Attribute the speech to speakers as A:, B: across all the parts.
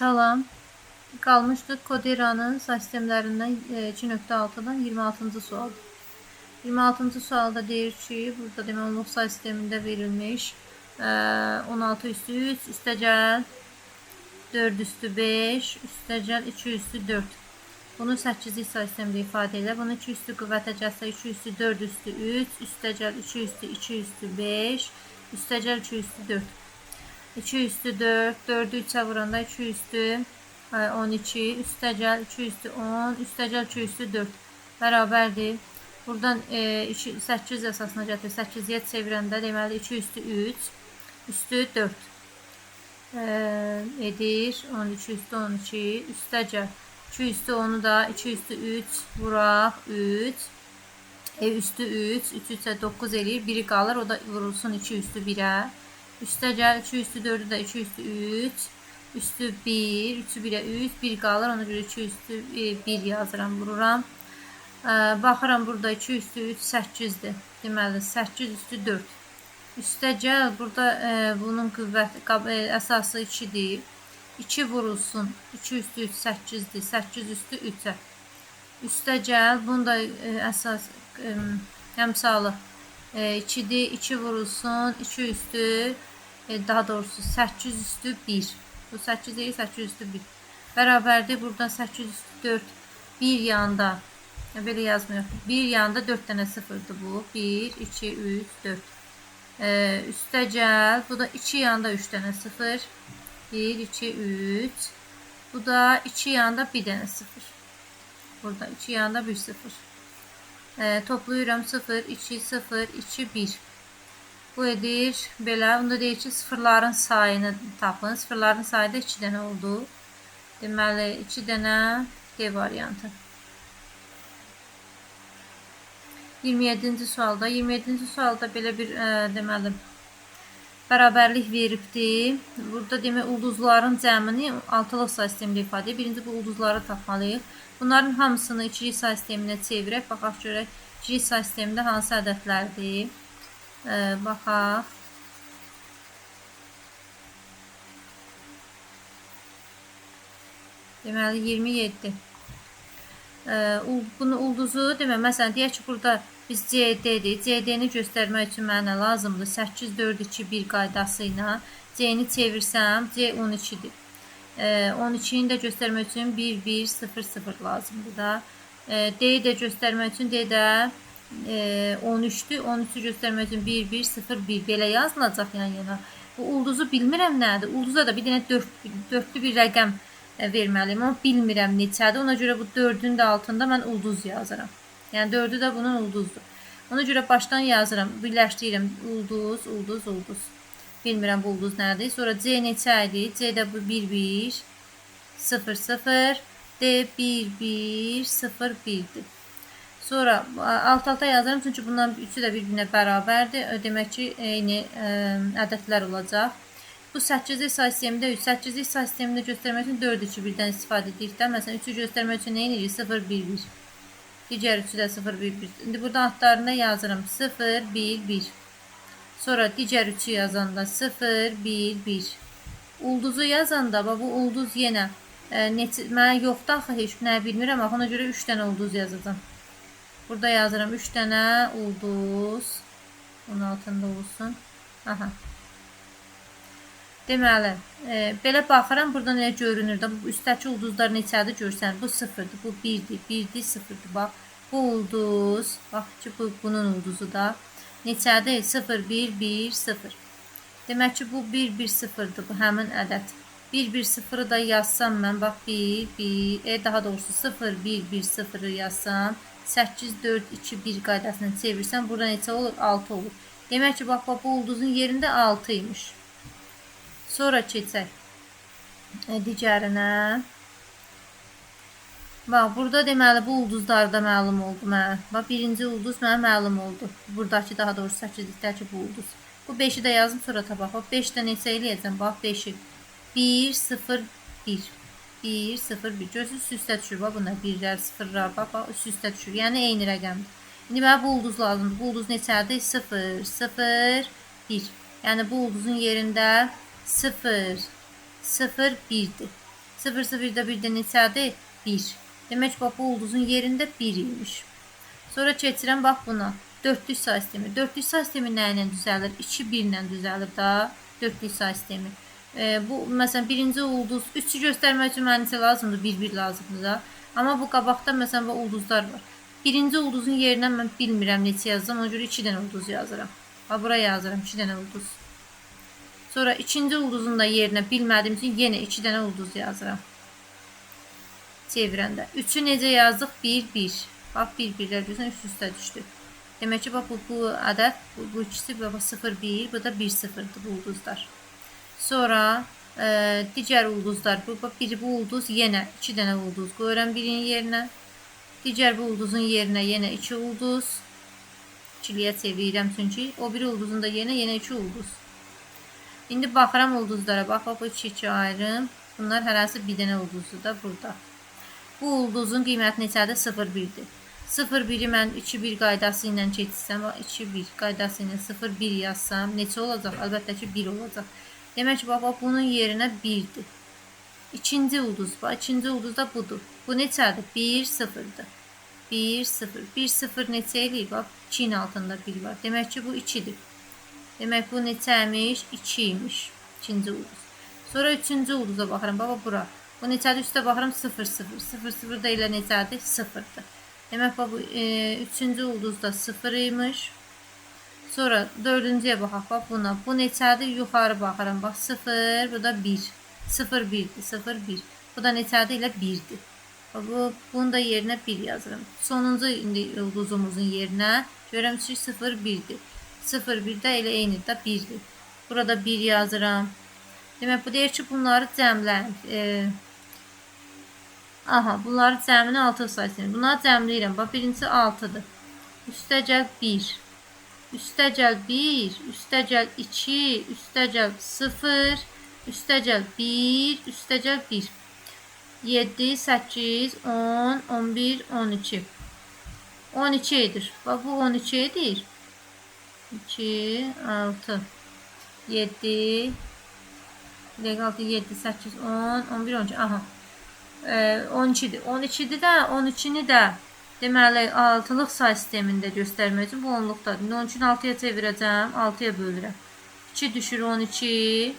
A: Salam. Qalmışdıq Coderanın sistemlərindən 2.6-dan 26-cı sualdır. 26-cı sualda deyir ki, burada demək onluq say sistemində verilmiş 16 üstü 3 üstəgəl 4 üstü 5 üstəgəl 2 üstü 4. Bunu 8-lik say sistemində ifadə edir. Bunu 2 üstü qüvvətə gəlsə 2 üstü 4 üstü 3 üstəgəl 2 üstü 2 üstü 5 üstəgəl 2 üstü 4. 2 üstü 4, 4'ü 3'e vuranda 2 üstü 12, üstəgəl 2 üstü 10, üstəgəl 2 üstü 4 bərabərdir. Buradan 8 əsasına gətir, 8-yə çevirəndə deməli 2 üstü 3, üstü 4 edir. 12 üstü 12, üstəgəl 2 üstü 10'u da 2 üstü 3 vuraq 3, üstü 3, 3 3'e 9 eləyir, biri qalır, o da vurulsun 2 üstü 1'ə. Üstəgəl 2 üstü 4'ü də 2 üstü 3, üstü 1, 3'ü 1'ə 3, 1 qalır, ona görə 2 üstü 1 yazıram, vururam. Baxıram, burada 2 üstü 3, 8'dir. Deməli, 8 üstü 4. Üstəgəl, burada bunun qüvvəti, əsası 2'dir. 2 vurulsun, 2 üstü 3, 8'dir, 8 üstü 3'ə. Üstəgəl, bunun da əsas əmsalı 2'dir, 2 vurulsun, 2 üstü, daha doğrusu 8 üstü 1. Bu 8 değil, 8 üstü 1. Bərabərdir, buradan 8 üstü 4, 1 yanda, belə yazmıyor. 1 yanda 4 tane sıfırdır bu. 1, 2, 3, 4. Üstəgəl, bu da 2 yanda 3 tane sıfır. 1, 2, 3. Bu da 2 yanda 1 tane sıfır. Burada 2 yanda 1 sıfır. Toplayıram 0, 2, 0, 2, 1. Bu edir belə. Bunda deyir ki, sıfırların sayını tapın. Sıfırların sayı da 2 dənə oldu. Deməli, 2 dənə D variantı. 27-ci sualda. 27-ci sualda belə bir deməli bərabərlik veribdir. Burada demək ulduzların cəmini altılıq say sistemində ifadə edir. Birinci bu ulduzları tapmalıyıq. Bunların hamısını ikilik say sisteminə çevirək. Baxaq görək ikilik say sistemində hansı ədədlərdir. Baxaq. Deməli 27. Bunu ulduzu demək, məsələn deyək ki, burada biz CD-dir. CD-ni göstərmək üçün mənə lazımdır 8, 4, 2, 1 qaydası ilə. C-ni çevirsəm C 12-dir. 12'ni də göstərmək üçün 1, 1, 0, 0 lazımdır da. D-yi də göstərmək üçün D də 13'tür. 13'ü göstərmək üçün 1, 1, 0, 1 belə yazılacaq yan-yana. Bu ulduzu bilmirəm nədir. Ulduza da bir dənə dörtlü bir rəqəm verməliyim. Amma bilmirəm neçədir. Ona görə bu 4'ün də altında mən ulduz yazıram. Yəni 4'ü də bunun ulduzdur. Ona görə başdan yazıram. Birləşdirirəm. Ulduz, ulduz, ulduz. Bilmirəm bu ulduz nədir. Sonra C neçə idi? C də bu 1, 1, 0, 0. D 1, 1, 0, 1'dir. Sonra alt-alta yazıram. Çünki bundan üçü də bir-birinə bərabərdir. Demək ki, eyni ədədlər olacaq. Bu 8'lik say sistemində 3. 8'lik say sistemində göstərmək üçün 4 2 1-dən istifadə edirik də. Məsələn 3'ü göstərmək üçün nə edirik? 0 1 1. Digər 3'ü də 0 1 1. İndi burada altlarında yazıram 0 1 1. Sonra digər 3'ü yazanda 0 1 1. Ulduzu yazanda bu ulduz yenə mənə yoxdur axı heç nə bilmirəm. Ona görə 3 dənə ulduz yazacağam. Burada yazıram 3 dənə ulduz. Onun altında olsun. Aha. Deməli, belə baxıram, burada nə görünür də, bu üstdəki ulduzlar neçədir görsən, bu 0'dır, bu 1'dir, 1'dir, 0'dır, bax, bu ulduz, bax ki, bunun ulduzu da neçədir, 0, 1, 1, 0. Demək ki, bu 1, 1, 0'dır, bu həmin ədəd. 1, 1, 0'ı da yazsam mən, bax, 1, 1, daha doğrusu 0, 1, 1, 0'ı yazsam, 8, 4, 2, 1 qaydasını çevirsəm, burada neçə olur? 6 olur. Demək ki, bax, bu ulduzun yerində 6 imiş. Sonra keçək digərinə. Bax, burada deməli bu ulduzlar da məlum oldu mənə. Bax, birinci ulduz mənə məlum oldu. Buradakı, daha doğrusu 8'likdəki bu ulduz. Bu 5'i də yazdım, sonra tapaq. Bax, 5'də neçə eləyəcəm? Bax, 5'i. 1, 0, 1. 1, 0, 1. Görürsünüz, üstə düşür. Bax, bunlar 1'lər, 0'lar. Bax, üstə düşür. Yəni, eyni rəqəmdir. İndi mənə bu ulduz lazımdır. Bu ulduz neçədir? 0, 0, 1. Yəni, bu ulduzun yerində 0, 0, 1'dir. 0,0-da 1 də neçədir? 1. Demək ki, bu ulduzun yerində 1 imiş. Sonra keçirəm, bax buna. Dörtlük say sistemi. Dörtlük say sistemi nə ilə düzəlir? 2, 1 ilə düzəlir da. Dörtlük say sistemi. Bu, məsələn, birinci ulduz, 3-ü göstərmək üçün mənə neçə lazımdır? 1, 1 lazımdır da. Amma bu qabaqda, məsələn, bu ulduzlar var. Birinci ulduzun yerinə mən bilmirəm neçə yazdım. Ona görə 2 dənə ulduz yazıram. Buraya yazıram 2 dənə ulduz. Sonra ikinci ulduzun da yerinə bilmədiyim üçün yenə 2 dənə ulduz yazıram. Çevirəndə. 3-ü necə yazdıq? 1, 1. Bax, 1-1-lər görürsən, üst-üstə düşdü. Demək ki, bax, bu ədəd, bu ikisi, bax, 0, 1, bu da 1, 0-dır bu ulduzlar. Sonra digər ulduzlar, biri bu ulduz, yenə 2 dənə ulduz qoyuram birinin yerinə. Digər bu ulduzun yerinə yenə 2 ulduz. İkiliyə çevirirəm çünki. O biri ulduzun da yenə 2 ulduz. İndi baxıram ulduzlara. Bax, bu 2 ayrım. Bunlar hərəsi bir dənə ulduzdur da burada. Bu ulduzun qiyməti neçədir? 0,1-dir. 0,1-i mən 2-1 qaydası ilə keçsəm, 2-1 qaydası ilə 0,1 yazsam, neçə olacaq? Əlbəttə ki, 1 olacaq. Demək ki, bax, bunun yerinə 1-dir. İkinci ulduz, bax, ikinci ulduz da budur. Bu neçədir? 1, 0-dır. 1, 0. 1, 0 neçə eləyir? Bax, 2-in altında 1 var. Demək ki, bu 2-dir. Demək, bu neçəmiş? 2 imiş. İkinci ulduz. Sonra üçüncü ulduza baxıram. Bax, bura. Bu neçədir? Üstə baxıram 0, 0. 0, 0 da ilə neçədir? 0-dır. Demək, bax, bu üçüncü ulduz da 0 imiş. Sonra dördüncüyə baxaq. Bax, buna. Bu neçədir? Yuxarı baxıram. Bax, 0, bu da 1. 0, 1'dir. 0, 1. Bu da neçədir? Ilə 1'dir. Bunu da yerinə 1 yazıram. Sonuncu ulduzumuzun yerinə görürəm ki, 0, 1'dir. 0, 1 də elə eynidir də 1'dir. Burada 1 yazıram. Demək, bu deyir ki, bunları cəmləyin. Aha, bunları cəmini 6 sayısın. Bunları cəmləyirəm. Bax, birincisi 6'dır. Üstə gəl 1. Üstə gəl 1. Üstə gəl 2. Üstə gəl 0. Üstə gəl 1. Üstə gəl 1. 7, 8, 10, 11, 12. 12 edir. Bax, bu 12 edir. 2, 6, 7, 6, 7, 8, 10, 11, 12. Aha. 12'dir. 12'dir də, 13'ni də deməli, 6'lıq say sistemində göstərmək üçün bu 10'luqdadır. 13'ünü 6'ya çevirəcəm, 6'ya bölürəm. 2 düşür 12,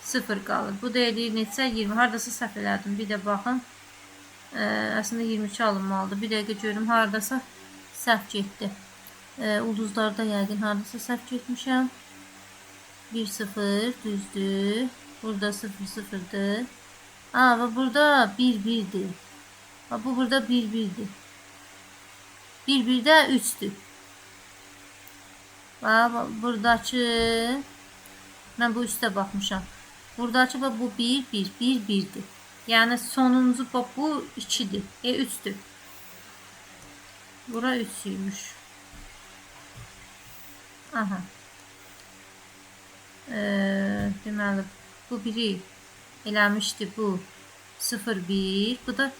A: 0 qalır. Bu da eləyir neçə? 20. Haradasa səhv elədim. Bir də baxın. Əslində 22 alınmalıdır. Bir dəqiqə görüm. Haradasa səhv getdi. Ulduzlarda yəqin haradasa səhv getmişəm. 1, 0 düzdür. Burada 0, 0'dır. Və burada 1, 1'dir. Bu burada 1, 1'dir. 1, 1 də 3'dür. Buradakı mən bu üstə baxmışam. Buradakı bu 1, 1, 1, 1'dir. Yəni sonuncu bu 2'dir. 3'dür. Bura 3'üymüş. Aha. Deməli, bu biri eləmişdi bu 0, 1. Bu da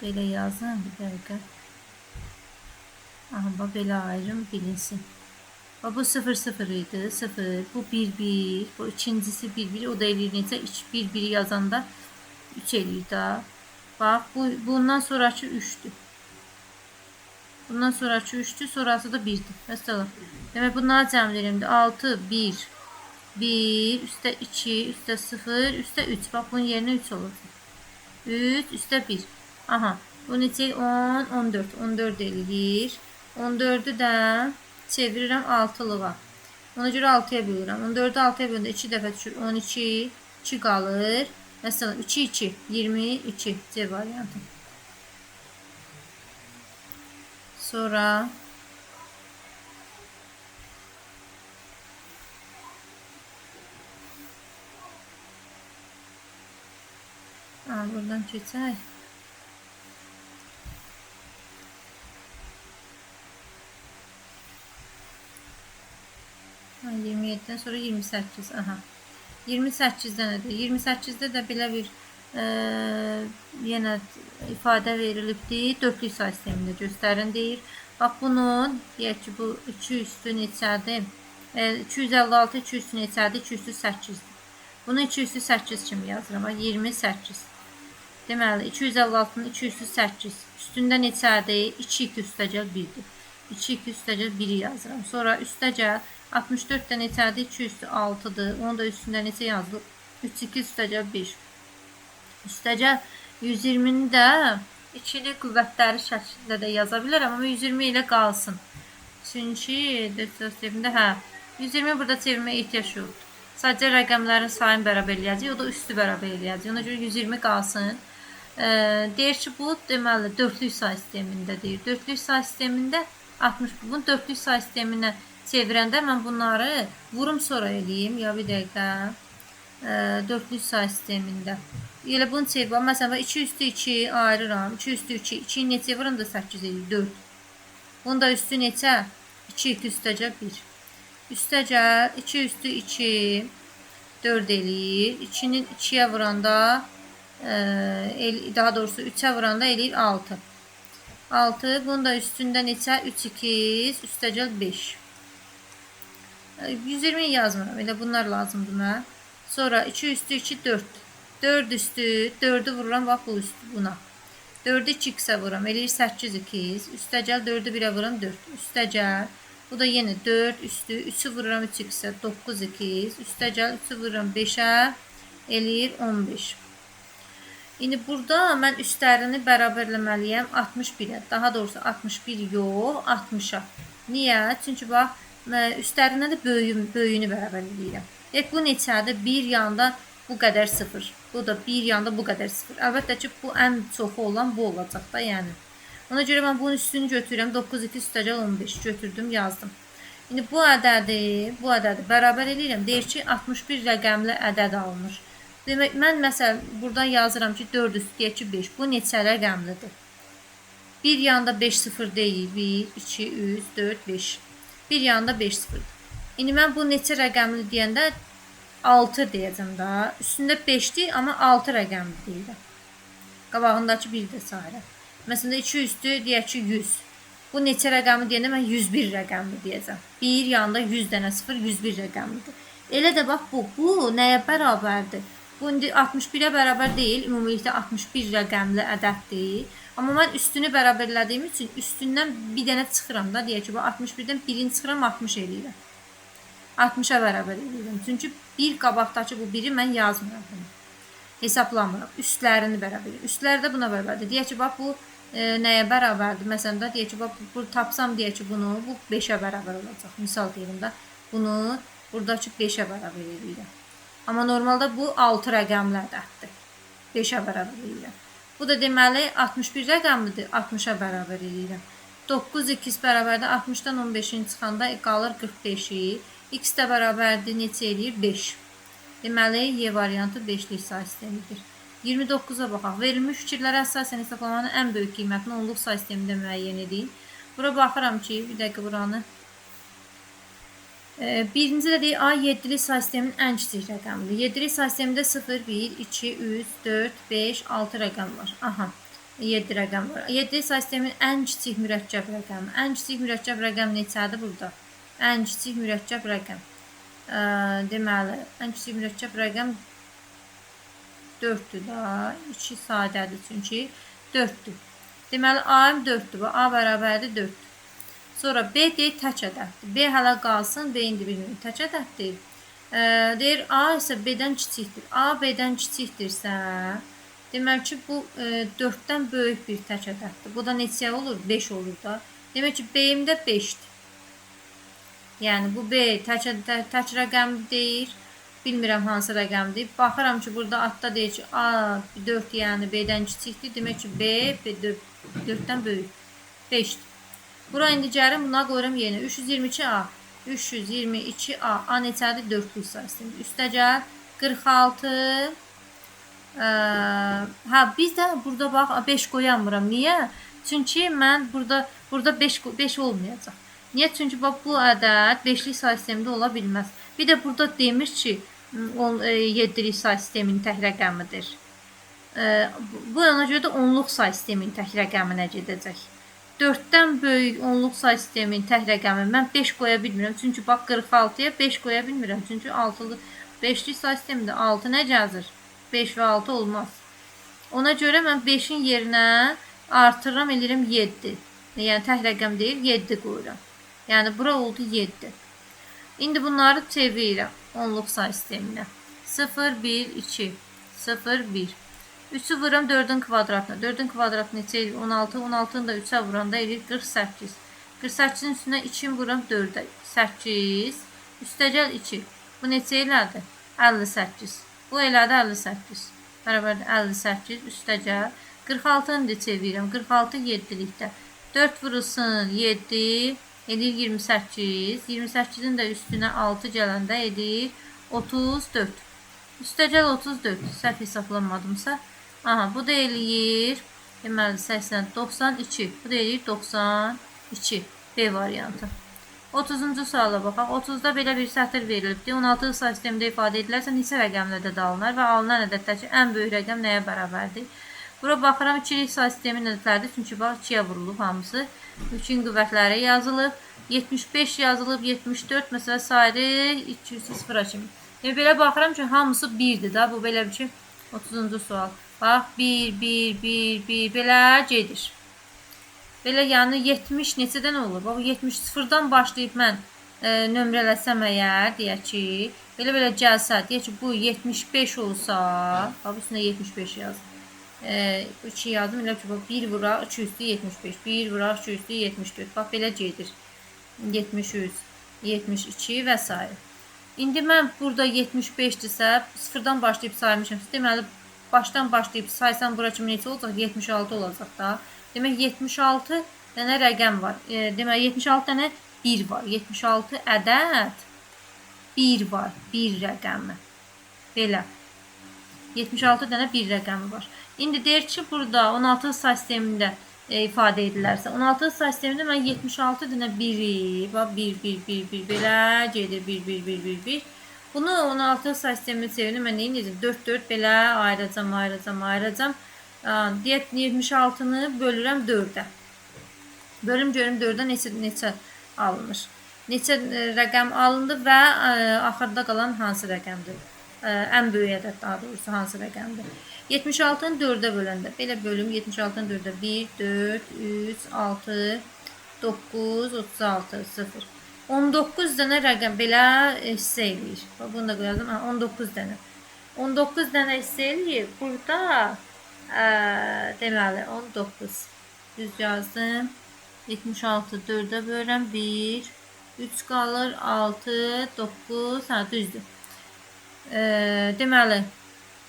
A: belə yazın bir dəqiqə. Aha, belə ayrım bilinsin. Bu 0, 0 idi. 0. Bu 1, 1. Bu ikincisi 1, 1. O da eləyir necə? 1, 1 yazanda 3 eləyir da. Bax, bundan sonraki 3'dür. Bundan sonraki 3'dür. Sonrası da 1'dir. Mesela. Demək, bunları cəmləyirəm. 6, 1, 1, üstə 2, üstə 0, üstə 3. Bax, bunun yerinə 3 olacaq. 3, üstə 1. Aha. Bu neçə? 10, 14. 14 eləyir. 14'ü də çevirirəm 6'lığa. Ona görə 6'ya bölürəm. 14'ü 6'ya böləndə 2 dəfə düşür. 12, 2 qalır. Məsələn, 2, 2, 22 C variantı. Sonra buradan keçək. 27'den sonra 28. Aha. 28'də nədir? 28'də də belə bir yenə ifadə verilibdir. Dörtlük say sistemində göstərin deyir. Bax, bunun deyək ki, bu 2 üstü neçədir? 256, 2 üstü neçədir? 2 üstü 8'dir. Bunu 2 üstü 8 kimi yazıram. 28. Deməli 256-nın 2 üstü 8. Üstündə neçədir? 2 2 üstəgəl 1-dir. 2 2 üstəgəl 1-i yazıram. Sonra üstəgəl 64-də neçədir? 2 üstü 6-dır. Onu da üstündə neçə yazılır? 3 2 üstəgəl 1. Üstəgəl 120-ni də ikili qüvvətləri şəklində də yaza bilərəm, amma 120 ilə qalsın. Çünki sistemdə 120 burada çevirmə ehtiyac yoxdur. Sadəcə rəqəmlərin sayını bərabər eləyəcək, o da üstü bərabər eləyəcək. Ona görə 120 qalsın. Deyir ki, bu deməli dörtlük say sistemində deyir. Dörtlük say sistemində 60. Bunu dörtlük say sisteminə çevirəndə mən bunları vurum sonra eləyim. Ya bir dəqiqə. Dörtlük say sistemində. Elə bunu çevir. Məsələn 2 üstü 2 ayırıram. 2 üstü 2. 2-yi neçə vurum da 8 edir? 4. Bunun da üstü neçə? 2 2 üstəcə 1. Üstəcə 2 üstü 2 4 eləyir. 2-nin 2-yə vuranda daha doğrusu 3'ə vuranda eləyir 6. 6. Bunun da üstündə neçə? 3 2 üstəcə 5. 120 yazmıram. Elə bunlar lazımdır mənə. Sonra 2 üstü 2 4. 4 üstü 4'ü vururam bax bu üstü buna. 4'ü 2x'ə vururam. Eləyir 8 2. Üstəcəl 4'ü 1'ə vururam 4. Üstəcəl bu da yenə 4 üstü 3'ü vururam 3x'ə 9 2. Üstəcəl 3'ü vururam 5'ə eləyir 15. İndi burada mən üstlərini bərabərləməliyəm 61'ə. Daha doğrusu 61 yox 60'a. Niyə? Çünki bax üstlərindən də böyüyünü bərabərləyirəm. Bu neçədir? 1 yanda bu qədər 0. Bu da 1 yanda bu qədər 0. Əlbəttə ki, bu ən çoxu olan bu olacaq da, yəni. Ona görə mən bunun üstünü götürürəm. 9 2 üstəcəl 15 götürdüm, yazdım. İndi bu ədədi bərabər edirəm. Deyir ki, 61 rəqəmli ədəd alınır. Demək, mən məsələn buradan yazıram ki, 4 üstü deyək ki, 5. Bu neçə rəqəmlidir? 1 yanda 5 0 deyil. 1 2 3 4 5. 1 yanda 5 0. İndi mən bu neçə rəqəmli deyəndə 6 deyəcəm da. Üstündə 5'dir, amma 6 rəqəmli deyirəm. Qabağındakı 1 də sayıram. Məsələn 2 üstü deyək ki 100. Bu neçə rəqəmi deyəndə mən 101 rəqəmli deyəcəm. 1 yanında 100 dənə 0 101 rəqəmlidir. Elə də bax bu nəyə bərabərdir? Bu indi 61'ə bərabər deyil. Ümumilikdə 61 rəqəmli ədəddir. Amma mən üstünü bərabərlədiyim üçün üstündən bir dənə çıxıram da. Deyək ki, bu 61'dən birini çıxıram 60 eləyirəm. 60'a bərabər edirəm. Çünki bir qabaqdakı bu biri mən yazmıram. Hesablamıram. Üstlərini bərabər edirəm. Üstləri də buna bərabərdir. Deyək ki, bax bu nəyə bərabərdir? Məsələn da deyək ki, bax bu tapsam deyək ki, bunu bu 5'ə bərabər olacaq. Misal deyirəm də. Bunu buradakı 5'ə bərabər edirəm. Amma normalda bu 6 rəqəmli ədəddir. 5'ə bərabər edirəm. Bu da deməli 61 rəqəmlidir. 60'a bərabər edirəm. 9 2 bərabərdə 60'dan 15'in çıxanda qalır 45'i. X də bərabərdir, neçə eləyir? 5. Deməli, Y variantı 5'lik say sistemidir. 29'a baxaq. Verilmiş fikirlərə əsasən hesablamanın ən böyük qiymətini onluq say sistemində müəyyən edin. Bura baxıram ki, bir dəqiqə buranı. Birinci də deyir, A 7'lik say sisteminin ən kiçik rəqəmidir. 7'lik say sistemində 0, 1, 2, 3, 4, 5, 6 rəqəm var. Aha, 7 rəqəm var. 7'lik say sisteminin ən kiçik mürəkkəb rəqəmi. Ən kiçik mürəkkəb rəqəm neçədir burada? Ən kiçik mürəkkəb rəqəm. Deməli, ən kiçik mürəkkəb rəqəm 4'dür da. 2 sadədir çünki 4'dür. Deməli, A 4'dür. A bərabərdir 4'dür. Sonra B deyir tək ədəddir. B hələ qalsın. B indi bilmiyorum. Tək ədəddir. Deyir A isə B-dən kiçikdir. A B-dən kiçikdirsə, demək ki, bu 4'dən böyük bir tək ədəddir. Bu da neçə olur? 5 olur da. Demək ki, B-imdə 5'dir. Yəni, bu B tək rəqəmli deyir. Bilmirəm hansı rəqəmdir. Baxıram ki, burada adda deyir ki, A 4 yəni B-dən kiçikdir. Demək ki, B 4'dən böyük. 5'dir. Bura indi gəlim, buna qoyuram yeni. 322A. 322A. A neçədir? 4'lük say sistemidir. Üstə gəl. 46. Biz də burada bax 5 qoyamıram. Niyə? Çünki mən burada 5 olmayacaq. Niyə? Çünki bax bu ədəd 5'lik say sistemində ola bilməz. Bir də burada demir ki, 7'lik say sisteminin tək rəqəmidir. Bu ona görə də 10'luq say sisteminin tək rəqəminə gedəcək. 4'dən böyük 10'luq say sisteminin tək rəqəmi mən 5 qoya bilmirəm. Çünki bax 46'ya 5 qoya bilmirəm. Çünki 6'lı 5'li say sistemində 6 nə yazır? 5 və 6 olmaz. Ona görə mən 5-in yerinə artırıram, eləyirim 7. Yəni tək rəqəm deyil, 7 qoyuram. Yəni bura oldu 7. İndi bunları çevirirəm onluq say sisteminə. 0, 1, 2, 0, 1. 3'ü vururam 4'ün kvadratına. 4'ün kvadratı neçə edir? 16. 16'nı da 3'ə vuranda edir 48. 48'in üstünə 2'ni vururam 4'ə. 8. Üstəgəl 2. Bu neçə elədi? 58. Bu elədi 58. Bərabərdir 58. Üstəgəl. 46'nı da çevirirəm. 46 7'likdə. 4 vurulsun 7. Edir 28. 28'in də üstünə 6 gələndə edir 34. Üstəgəl 34. Səhv hesablanmadımsa. Aha, bu da eləyir. Deməli 80, 92. Bu da eləyir 92. B variantı. 30-cu suala baxaq. 30-da belə bir sətir verilibdir. 16 say sistemində ifadə edilərsə neçə rəqəmlə ədəd alınır və alınan ədədlərdəki ən böyük rəqəm nəyə bərabərdir? Bura baxıram 2'lik say sistemin ədədləridir. Çünki bax 2'yə vurulub hamısı. 3'ün qüvvətləri yazılıb. 75 yazılıb. 74 məsələ sayırı 200-0 kimi. Yəni belə baxıram ki, hamısı 1'dir da. Bu belə bir şey. 30-cu sual. Bax 1, 1, 1, 1 belə gedir. Belə yəni 70 neçədən olur? Bax 70 0-dan başlayıb mən nömrələsəm əgər, deyək ki, belə gəlsə, deyək ki, bu 75 olsa, bax üstünə 75 yazdım. 2 yazdım, elə ki, 1 vuraq 2 üstü 75, 1 vuraq 2 üstü 74. Bax belə gedir. 73, 72 və s. İndi mən burada 75-dirsə, 0-dan başlayıb saymışam. Deməli, başdan başlayıb saysam bura kimi neçə olacaq? 76 olacaq da. Demək 76 dənə rəqəm var. Demək 76 dənə 1 var. 76 ədəd 1 var. 1 rəqəmi. Belə. 76 dənə 1 rəqəmi var. İndi deyir ki, burada 16 say sistemində ifadə edilərsə. 16 say sistemində mən 76 dənə 1'i, bax 1, 1, 1, 1 belə gedir. 1, 1, 1, 1, 1. Bunu 16 say sistemini çevirinə mən neyin edəcəm? 4, 4 belə ayıracam. Deyək 76'nı bölürəm 4'ə. Bölüm görüm 4'ə neçə alınır. Neçə rəqəm alındı və axırda qalan hansı rəqəmdir? Ən böyük ədəd daha doğrusu hansı rəqəmdir? 76'nı 4'ə böləndə. Belə bölüm 76'nı 4'ə. 1, 4, 3, 6, 9, 36, 0. 19 dənə rəqəm belə hissə eləyir. Bunu da qoyalım. 19 dənə. 19 dənə hissə eləyir. Burada deməli 19. Düz yazdım. 76 4'ə bölürəm. 1, 3 qalır. 6, 9. Düzdür. Deməli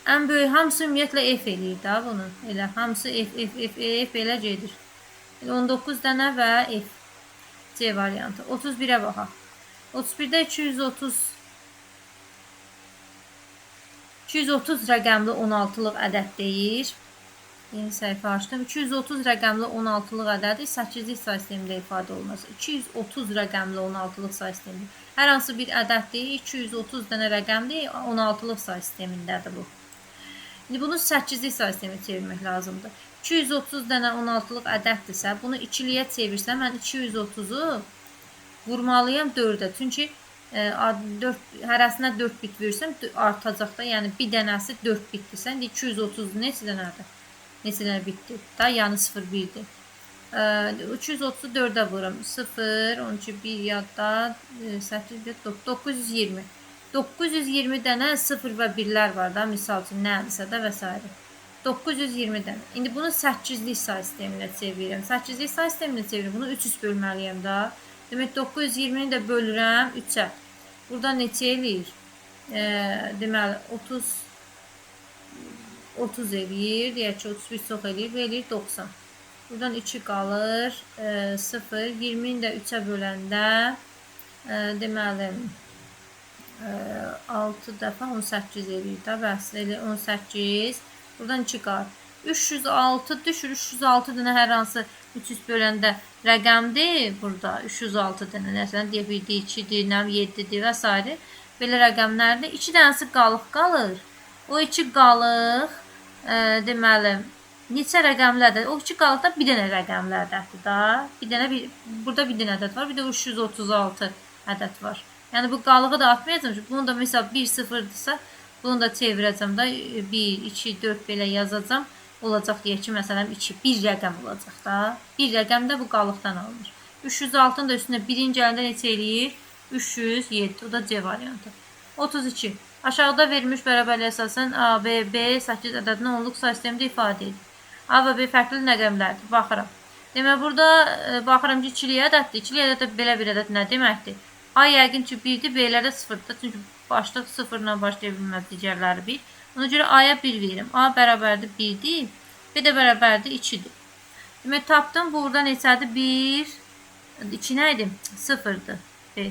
A: ən böyük hamısı ümumiyyətlə F eləyir da bunu. Elə hamısı F belə gedir. 19 dənə və F. C variantı. 31'ə baxaq. 31'də 230 rəqəmli 16'lıq ədəd deyir. Yeni səhifə açdım. 230 rəqəmli 16'lıq ədədi 8'lik say sistemində ifadə olunur. 230 rəqəmli 16'lıq say sistemində. Hər hansı bir ədəd deyil, 230 dənə rəqəmli 16'lıq say sistemindədir bu. İndi bunu 8'lik say sisteminə çevirmək lazımdır. 230 dənə 16'lıq ədəddirsə, bunu 2'liyə çevirsəm, mən 230'u vurmalıyam 4'ə. Çünki hərəsinə 4 bit versəm artacaq da. Yəni bir dənəsi 4 bitdirsə, indi 230 neçə dənədir? Neçə dənə bitdir? Da, yəni 0, 1'dir. 330'u 4'ə vururam. 0, 12, 1 yadda, 8, 920. 920 dənə 0 və 1'lər var da, misal üçün nədirsə də və s. 920 dənə. İndi bunu 8'lik say sisteminə çevirirəm. 8'lik say sisteminə çevirirəm. Bunu 3 bölməliyəm da. Demək 920'ni də bölürəm 3'ə. Burada neçə eləyir? Deməli 30 eləyir. Deyək ki 31 çox eləyir. Bu eləyir 90. Buradan 2 qalır. 0. 20'ni də 3'ə böləndə deməli 6 dəfə 18 eləyir da. Bəs elə 18. Buradan 2 qalır. 306 düşür. 306 dənə hər hansı 300 böləndə rəqəmdir. Burada 306 dənə. Nəsələn, deyək 1-dir, 2-dir, 7-dir və s. Belə rəqəmlərdir. 2 dənəsi qalıq qalır. O 2 qalıq deməli neçə rəqəmlərdir? O 2 qalıqda bir dənə rəqəmlərdədir da. Burada bir dənə ədəd var. Bir də 336 ədəd var. Yəni bu qalığı da atmayacağım ki, bunu da mesela 1 0-dırsa, bunu da çevirəcəm də 1 2 4 belə yazacağam. Olacaq deyək ki, məsələn 2 bir rəqəm olacaq da. Bir rəqəm də bu qalıqdan alınır. 306-nın da üstünə birinci əldə neçə eləyir? 307. O da C variantı. 32. Aşağıda verilmiş bərabərliyə əsasən A, B, B 8 ədədini onluq say sistemində ifadə edir. A və B fərqli rəqəmlərdir. Baxıram. Demək, burada baxıram ki, ikili ədəddir. İkili ədəddə belə bir ədəd nə deməkdir? A yəqin ki 1-dir, B-lərdə 0-dır. Çünki başlıq 0-la başlaya bilməz, digərləri 1. Ona görə A-ya 1 verim. A bərabərdir 1-dir, B də bərabərdir 2-dir. Demək, tapdım. Burada neçədir? 1, 2 nə idi? 0-dır. B.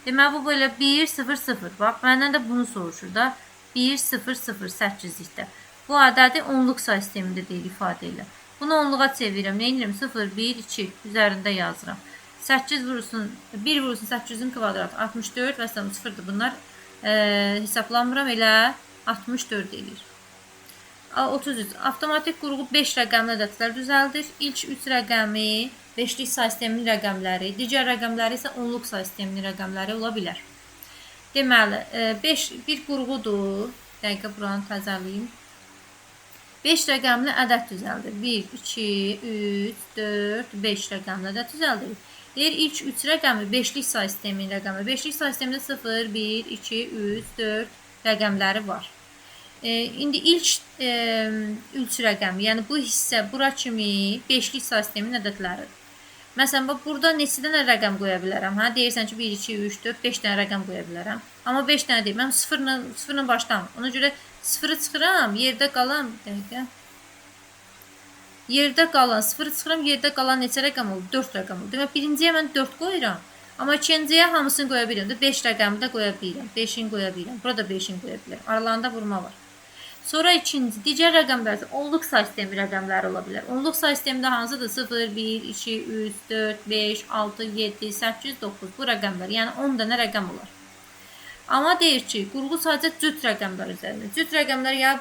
A: Demək, bu belə 1, 0, 0. Bax, məndən də bunu soruşur da. 1, 0, 0, 8-likdə. Bu ədədi onluq say sistemində deyil ifadə ilə. Bunu onluğa çevirirəm. Nə edirəm? 0, 1, 2 üzərində yazıram. 8 vurulsun, 1 vurulsun 8'in kvadratı 64 və 0'dır. Bunlar hesablanmıram, elə 64 edir. 33. Avtomatik qurğu 5 rəqəmli ədədlər düzəldir. İlk 3 rəqəmi 5'lik say sisteminin rəqəmləri, digər rəqəmləri isə onluq say sisteminin rəqəmləri ola bilər. Deməli, 5 bir qurğudur. Dəqiqə buranı təzəliyim. 5 rəqəmli ədəd düzəldir. 1, 2, 3, 4, 5 rəqəmli ədəd düzəldir. Deyir, ilk 3 rəqəmi 5'lik say sisteminin rəqəmi. 5'lik say sistemində 0, 1, 2, 3, 4 rəqəmləri var. İndi ilk 3 rəqəmi, yəni bu hissə bura kimi 5'lik say sisteminin ədədləridir. Məsələn, bax, burada neçə dənə rəqəm qoya bilərəm? Hə? Deyirsən ki, 1, 2, 3, 4, 5 dənə rəqəm qoya bilərəm. Amma 5 dənə deyil, mən 0-la başlamam. Ona görə 0'ı çıxıram, yerdə qalan, dəqiqə. Yerdə qalan 0'ı çıxıram, yerdə qalan neçə rəqəm olur? 4 rəqəm olur. Demək, birinciyə mən 4 qoyuram. Amma ikinciyə hamısını qoya bilirəm. 5 rəqəmi də qoya bilirəm. 5'ini qoya bilirəm. Burada 5'ini qoya bilirəm. Aralarında vurma var. Sonra ikinci, digər rəqəmlər onluq say sistemi rəqəmləri ola bilər. Onluq say sistemində hansıdır? 0, 1, 2, 3, 4, 5, 6, 7, 8, 9 bu rəqəmlər. Yəni 10 dənə rəqəm olar. Amma deyir ki, qurğu sadəcə cüt rəqəmlər üzərində. Cüt rəqəmlər ya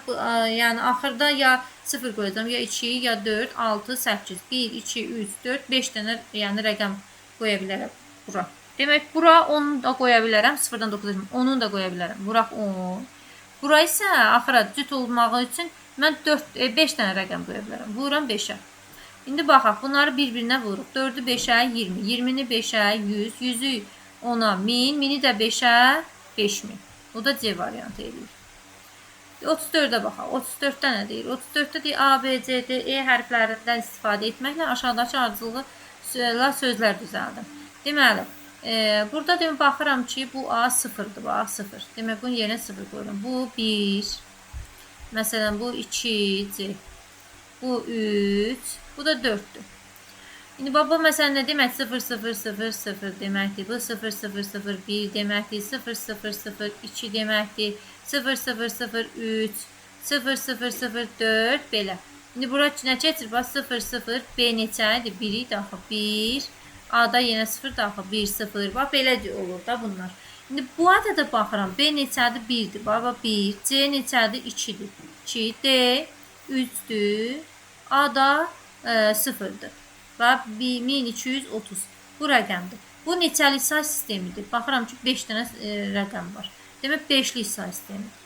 A: yəni axırda ya 0 qoyacağam, ya 2, ya 4, 6, 8, 1, 2, 3, 4, 5 dənə yəni rəqəm qoya bilərəm bura. Demək, bura 10 da qoya bilərəm, 0-dan 9-a 10'u da qoya bilərəm. Buraq 10. Bura isə axıra cüt olmağı üçün mən 5 dənə rəqəm qoya bilərəm. Vururam 5'ə. İndi baxaq, bunları bir-birinə vururuq. 4'ü 5'ə 20, 20'ni 5'ə 100, 100'ü 10'a 1000, 1000'i də 5'ə 5000. O da C variantı eləyir. 34'ə baxaq. 34'də nə deyir? 34'də deyir A, B, C, D, E hərflərindən istifadə etməklə aşağıdakı ardıcılıqla sözlər düzəldim. Deməli, burada demək baxıram ki, bu A 0'dır. Bu A 0. Demək, bunun yerinə 0 qoyuram. Bu 1. Məsələn, bu 2, C. Bu 3. Bu da 4'dür. İndi baba məsələn nə demək? 0, 0, 0, 0 deməkdir. Bu 0, 0, 0, 1 deməkdir. 0, 0, 0, 2 deməkdir. 0, 0, 0, 3, 0, 0, 0, 4 belə. İndi bura nə keçir? Bax 0, 0, B neçədir? 1-i daxil 1. A-da yenə 0 daxil 1, 0. Bax belə olur da bunlar. İndi bu ədədə baxıram. B neçədir? 1-dir. Bax 1. C neçədir? 2-dir. 2. D 3-dür. A-da 0'dır. Bax 1230 bu rəqəmdir. Bu neçəlik say sistemidir? Baxıram ki 5 dənə rəqəm var. Demək 5'lik say sistemidir.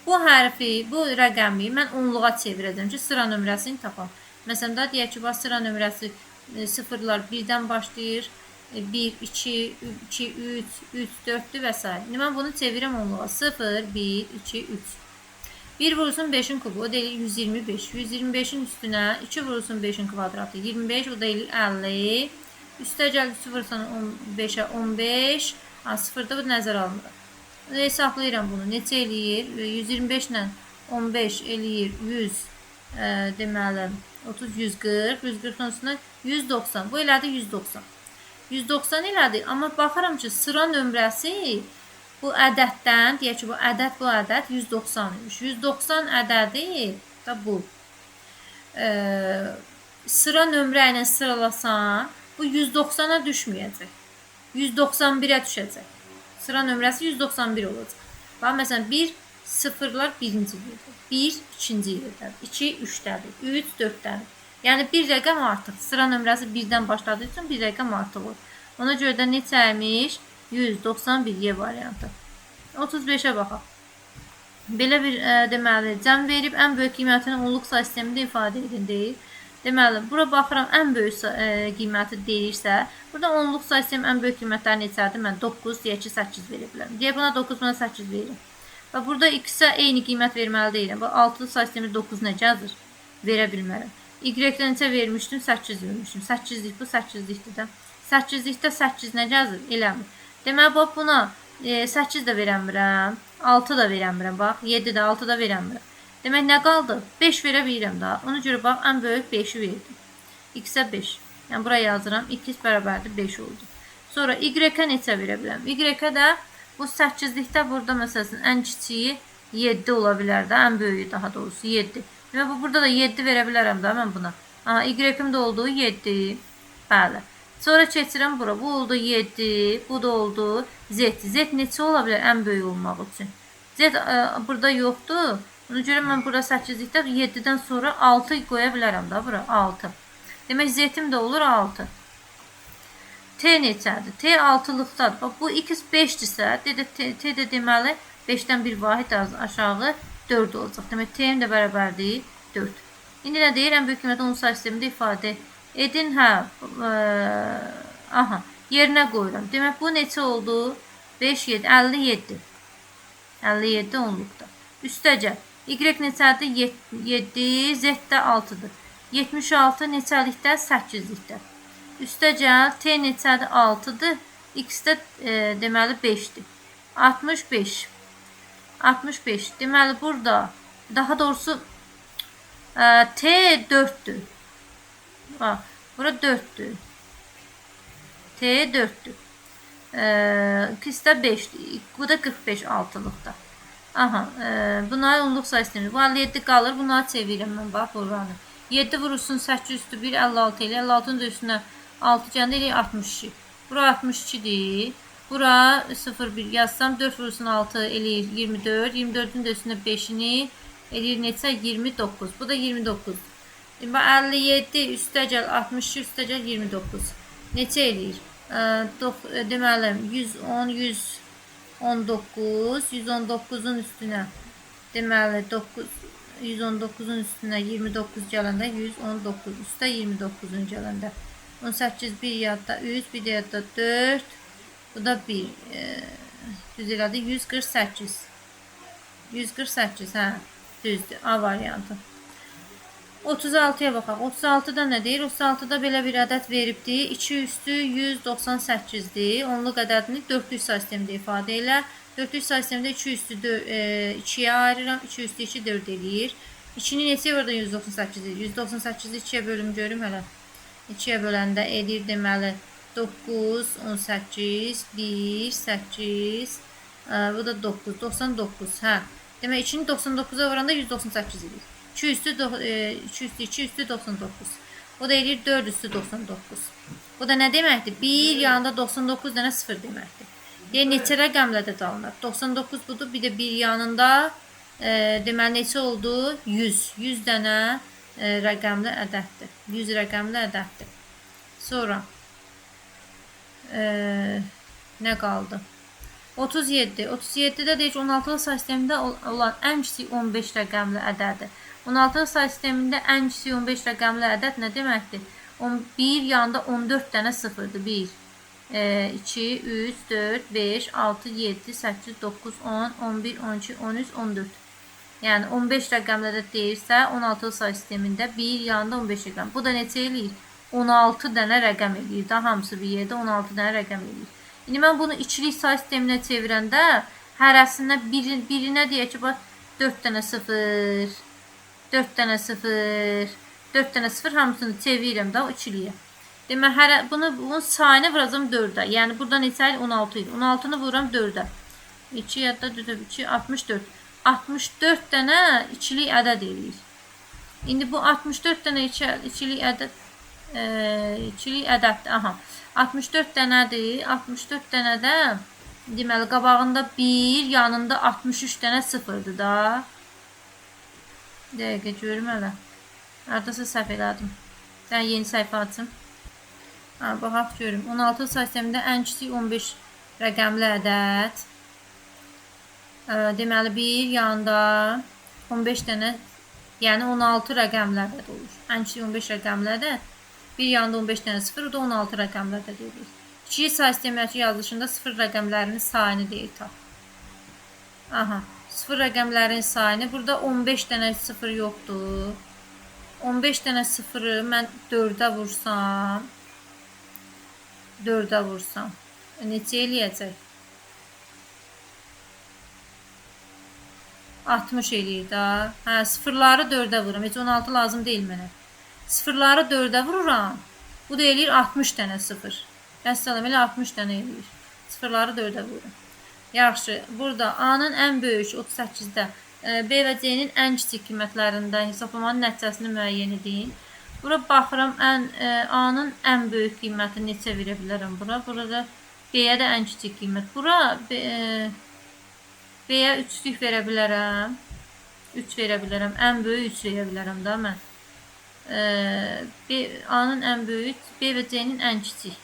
A: Bu hərfi, bu rəqəmi mən onluğa çevirəcəm ki sıra nömrəsini tapam. Məsələn da deyək ki bax sıra nömrəsi sıfırlar 1'dən başlayır. 1, 2, 2, 3, 3, 4'dür və s. İndi mən bunu çevirəm onluğa. 0, 1, 2, 3. 1 vurulsun 5'in kubu, o da 125. 125'in üstünə 2 vurulsun 5'in kvadratı 25, o da 50. Üstə gəldi 0 vurulsun 15'ə 15. 0'da bu nəzər alınır. Hesablayıram bunu. Neçə eləyir? 125 ilə 15 eləyir 100. Deməli 30, 140. 140'ın üstünə 190. Bu elədi 190. 190 elədi. Amma baxıram ki sıra nömrəsi bu ədəddən, deyək ki, bu ədəd 190 imiş. 190 ədədi da bu. Sıra nömrə ilə sıralasan, bu 190'a düşməyəcək. 191'ə düşəcək. Sıra nömrəsi 191 olacaq. Bax, məsələn, 1, sıfırlar birinci yerdə. 1, ikinci yerdə. 2, 3'dədir. 3, 4'dədir. Yəni, bir rəqəm artıq. Sıra nömrəsi 1'dən başladığı üçün bir rəqəm artıq olur. Ona görə də neçəymiş? 191 Y variantı. 35'ə baxaq. Belə bir deməli cəm verib ən böyük qiymətini onluq say sistemində ifadə edin deyir. Deməli, bura baxıram ən böyük qiyməti deyirsə, burada onluq say sistemi ən böyük qiymətləri neçədir? Mən 9, deyək ki, 8 verə bilərəm. Deyək buna 9, buna 8 verirəm. Və burada x-ə eyni qiymət verməli deyirəm. Bu 6 say sistemi 9 necə yazır? Verə bilmərəm. Y-dən neçə vermişdim? 8 vermişdim. 8'lik bu 8'likdir də. 8'likdə 8 necə yazır? Eləmir. Deməli, bax buna 8 də verəmirəm. 6 da verəmirəm. Bax, 7 də 6 da verəmirəm. Demək, nə qaldı? 5 verə bilirəm da. Ona görə bax, ən böyük 5'i verdim. X-ə 5. Yəni, buraya yazıram. 2 bərabərdir 5 oldu. Sonra Y-ə neçə verə bilirəm? Y-ə də bu 8'likdə burada məsələn ən kiçiyi 7 ola bilər də. Ən böyüyü daha doğrusu 7. Demək, burada da 7 verə bilərəm da mən buna. Y-im də olduğu 7. Bəli. Sonra keçirəm bura. Bu oldu 7. Bu da oldu Z. Z neçə ola bilər ən böyük olmaq üçün? Z burada yoxdur. Ona görə mən burada 8'likdə 7'dən sonra 6 qoya bilərəm da bura. 6. Demək, Z-im də olur 6. T neçədir? T 6'lıqdadır. Bax, bu x 5'dirsə, T də deməli 5'dən bir vahid aşağı 4 olacaq. Demək, T-im də bərabərdir 4. İndi nə deyir? Ən böyük qiyməti onluq say sistemində ifadə edin. Aha, yerinə qoyuram. Demək, bu neçə oldu? 5, 7, 57. 57 onluqda. Üstəcə, Y neçədir? 7, Z də 6'dır. 76 neçəlikdə? 8'likdə. Üstəcə, T neçədir? 6'dır. X də deməli 5'dir. 65. 65. Deməli, burada daha doğrusu T 4'dür. Bax, bura 4'dür. T 4'dür. X də 5'dir. Bu da 45 6'lıqda. Aha, buna onluq say sistemi. Bu 57 qalır. Buna çevirirəm mən, bax, buranı. 7 vurursun 8 üstü 1, 56 elə. 56'nın da üstünə 6 gəndə elə 62. Bura 62'dir. Bura 0, 1 yazsam 4 vurursun 6 eləyir 24. 24'ün də üstünə 5'ini eləyir neçə? 29. Bu da 29. 57 üstəgəl 62 üstəgəl 29. Neçə eləyir? Deməli 110, 119. 119'un üstünə deməli 119'un üstünə 29 gələndə 119. Üstə 29'un gələndə 18 bir yadda 3, bir yadda 4. Bu da 1. Düz elədi 148. 148, hə, düzdür. A variantı. 36'ya baxaq. 36'da nə deyir? 36'da belə bir ədəd veribdir. 2 üstü 198'dir. Onluq ədədini 400 say sistemində ifadə elə. 400 say sistemində 2 üstü 2'yə ayırıram. 2 üstü 2 4 eləyir. 2'ni neçəyə buradan 198 eləyir? 198'i 2'yə bölüm görüm hələ. 2'yə böləndə eləyir deməli 9, 18, 1, 8, bu da 9, 99, hə. Demək, 2'ni 99'a vuranda 198 eləyir. 2 üstü 2 üstü 99. O da eləyir 4 üstü 99. Bu da nə deməkdir? 1 yanında 99 dənə 0 deməkdir. Yəni, neçə rəqəmlə də çalınır? 99 budur, bir də 1 yanında deməli neçə oldu? 100. 100 dənə rəqəmli ədəddir. 100 rəqəmli ədəddir. Sonra nə qaldı? 37. 37'də deyək 16'lı say sistemində olan ən kiçik 15 rəqəmli ədədir. 16'lı say sistemində ən kiçik 15 rəqəmli ədəd nə deməkdir? 1 yanında 14 dənə sıfırdır. 1, 2, 3, 4, 5, 6, 7, 8, 9, 10, 11, 12, 13, 14. Yəni 15 rəqəmli ədəd deyirsə 16'lı say sistemində 1 yanında 15 rəqəm. Bu da neçə eləyir? 16 dənə rəqəm eləyir. Daha hamısı bir yerdə 16 dənə rəqəm eləyir. İndi mən bunu ikilik say sisteminə çevirəndə hərəsində birinə deyək ki, 4 dənə 0, 4 dənə 0, 4 dənə 0 hamısını çevirirəm da o ikiliyə. Demək, bunun sayını vuracam 4'ə. Yəni, burada neçə il? 16 il. 16'nı vururam 4'ə. 2 yadda düzə 2, 64. 64 dənə ikilik ədəd eləyir. İndi bu 64 dənə ikilik ədəd ikilik ədəddir. Aha. 64 dənədir. 64 dənədə deməli qabağında 1, yanında 63 dənə 0'dır da. Dəqiqə görüm hələ. Haradasa səhv elədim. Sən yeni səhifə açım. Baxaq görüm. 16 say sistemində ən kiçik 15 rəqəmli ədəd. Deməli, bir yanda 15 dənə, yəni 16 rəqəmli ədəd olur. Ən kiçik 15 rəqəmli ədəd. Bir yanda 15 dənə 0, o da 16 rəqəmli ədəd edilir. İkinci say sistemindəki yazılışında 0 rəqəmlərinin sayını deyil tap. Aha, 0 rəqəmlərin sayını. Burada 15 dənə 0 yoxdur. 15 dənə 0-ı mən 4-ə vursam, 4-ə vursam, neçə eləyəcək? 60 eləyir da. Hə, sıfırları 4-ə vururam. Heç 16 lazım deyil mənə. Sıfırları 4-ə vururam. Bu da eləyir 60 dənə 0. Vəssalam, elə 60 dənə eləyir. Sıfırları 4-ə vururam. Yaxşı, burada A-nın ən böyük 38-də, B və C-nin ən kiçik qiymətlərində hesablamanın nəticəsini müəyyən edin. Bura baxıram, A-nın ən böyük qiyməti neçə verə bilərəm bura. Burada B-yə də ən kiçik qiymət. Bura B-yə 3'lük verə bilərəm. 3 verə bilərəm. Ən böyük 3 verə bilərəm da mən. A-nın ən böyük, B və C-nin ən kiçik.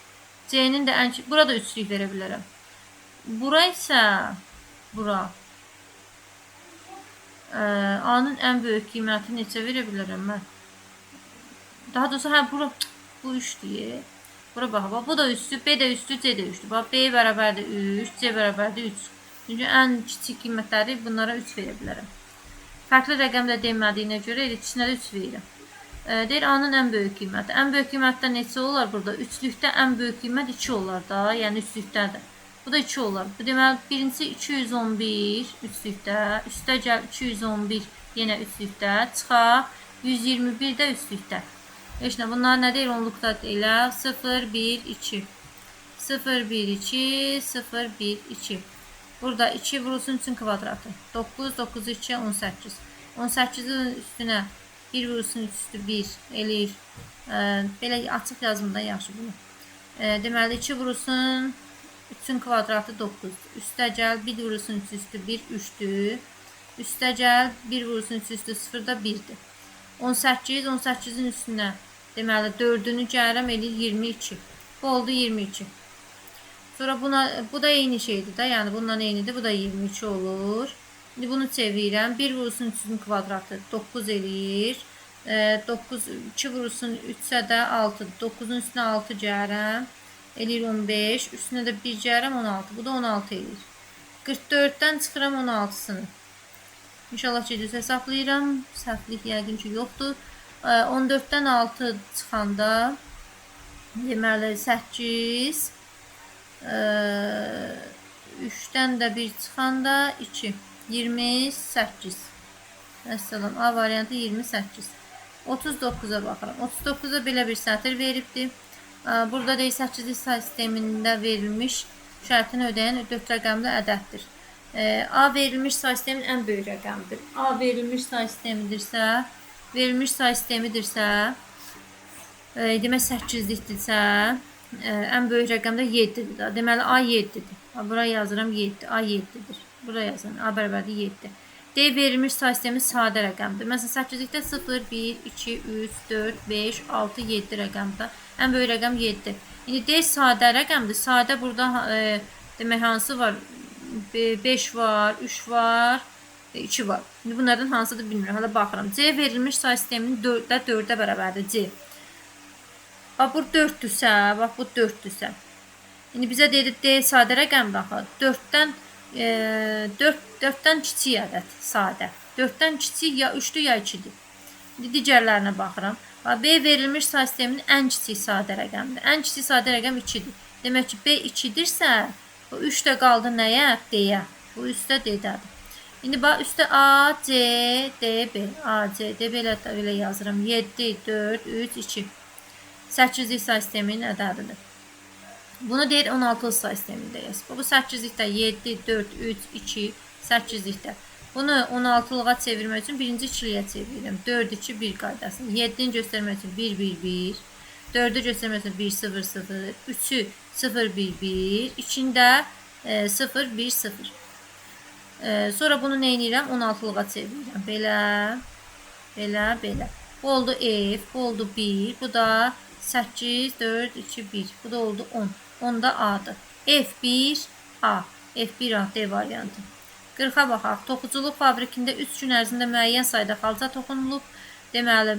A: C-nin də ən kiçik. Burada 3'lük verə bilərəm. Bura isə, bura A-nın ən böyük qiyməti neçə verə bilərəm mən? Daha doğrusu, hə, bu 3-dür. Bura bax, bu da 3-dür, B də 3-dür, C də 3-dür. Bax, B bərabərdir 3, C bərabərdir 3. Çünki ən kiçik qiymətləri bunlara 3 verə bilərəm. Fərqli rəqəmlə demədiyinə görə ikisinə də 3 verirəm. Deyir, A-nın ən böyük qiyməti. Ən böyük qiymətdə neçə olar burada? 3'lükdə ən böyük qiymət 2 olar da, yəni 3'lükdədir. Bu da 2 olar. Bu deməli, birincisi 211 3'lükdə, üstə gəl 211 yenə 3'lükdə, çıxa 121 də 3'lükdə. Heç nə, bunlar nə deyir? Onluqda elə 0, 1, 2. 0, 1, 2, 0, 1, 2. Burada 2 vurulsun 3'ün kvadratı. 9, 9, 2, 18. 18'in üstünə 1 vurulsun 3 üstü 1 eləyir. Belə açıq yazımda yaxşı bunu. Deməli, 2 vurulsun 3'ün kvadratı 9. Üstə gəl 1 vurulsun 3 üstü 1 3'dür. Üstə gəl 1 vurulsun 3 üstü 0 da 1'dir. 18, 18'in üstünə deməli 4'ünü gəlirəm eləyir 22. Bu oldu 22. Sonra bu da eyni şeydir da, yəni bundan eynidir. Bu da 22 olur. Şimdi bunu çevirirəm. 1 vurulsun 3'ün kvadratı 9 eləyir. 9, 2 vurulsun 3'ə də 6. 9'un üstünə 6 gəlirəm. Eləyir 15. Üstünə də 1 gəlirəm 16. Bu da 16 eləyir. 44'dən çıxıram 16'sını. İnşallah ki, düz hesablayıram. Səhvlik yəqin ki, yoxdur. 14'dən 6 çıxanda deməli 8. 3'dən də 1 çıxanda 2. 28. Məsələn, A variantı 28. 39'a baxıram. 39'a belə bir sətir veribdir. Burada da 8'lik say sistemində verilmiş şərtini ödəyən 4 rəqəmli ədəddir. A verilmiş say sistemin ən böyük rəqəmidir. A verilmiş say sistemidirsə, demək 8'likdirsə, ən böyük rəqəm də 7'dir. Deməli, A 7'dir. Bura yazıram 7. A 7'dir. Bura yazıram. A bərabərdir 7. D verilmiş say sistemi sadə rəqəmdir. Məsələn, 8'likdə 0, 1, 2, 3, 4, 5, 6, 7 rəqəmdə. Ən böyük rəqəm 7. İndi D sadə rəqəmdir. Sadə burada demək hansı var? 5 var, 3 var, 2 var. İndi bunlardan hansıdır bilmirəm. Hələ baxıram. C verilmiş say sisteminin 4'də bərabərdir. C. Bax, bu 4'dürsə, bax, bu 4'dürsə. İndi bizə dedi D sadə rəqəmdir axı. 4'dən kiçik ədəd sadə. 4'dən kiçik ya 3'dür ya 2'dir. İndi digərlərinə baxıram. B verilmiş say sisteminin ən kiçik sadə rəqəmdir. Ən kiçik sadə rəqəm 2'dir. Demək ki, B 2'dirsə, bu 3 də qaldı nəyə? D-yə. Bu üstə D-dədir. İndi bax, üstə A, C, D, B. A, C, D, belə yazıram. 7, 4, 3, 2. 8'lik say sisteminin ədədidir. Bunu deyir 16'lı say sistemində yaz. Bu 8'likdə 7, 4, 3, 2, 8'likdə. Bunu 16'lığa çevirmək üçün birinci ikiliyə çevirirəm. 4, 2, 1 qaydasını. 7'ni göstərmək üçün 1, 1, 1. 4'ü göstərmək üçün 1, 0, 0. 3'ü 0, 1, 1. 2'də 0, 1, 0. Sonra bunu nə edirəm? 16'lığa çevirirəm. Belə, belə, belə. Bu oldu F, bu oldu 1. Bu da 8, 4, 2, 1. Bu da oldu 10. 10 da A'dır. F1, A. F1A D variantı. 40-a baxaq. Toxuculuq fabrikində 3 gün ərzində müəyyən sayda xalça toxunulub. Deməli,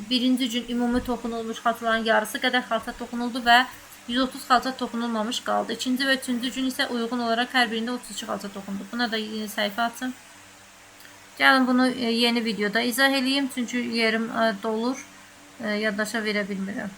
A: birinci gün ümumi toxunulmuş xalçaların yarısı qədər xalça toxunuldu və 130 xalça toxunulmamış qaldı. İkinci və üçüncü gün isə uyğun olaraq hər birində 32 xalça toxundu. Buna da səhifə açın. Gəlin bunu yeni videoda izah edeyim, çünki yerim dolur, yaddaşa verə bilmirəm.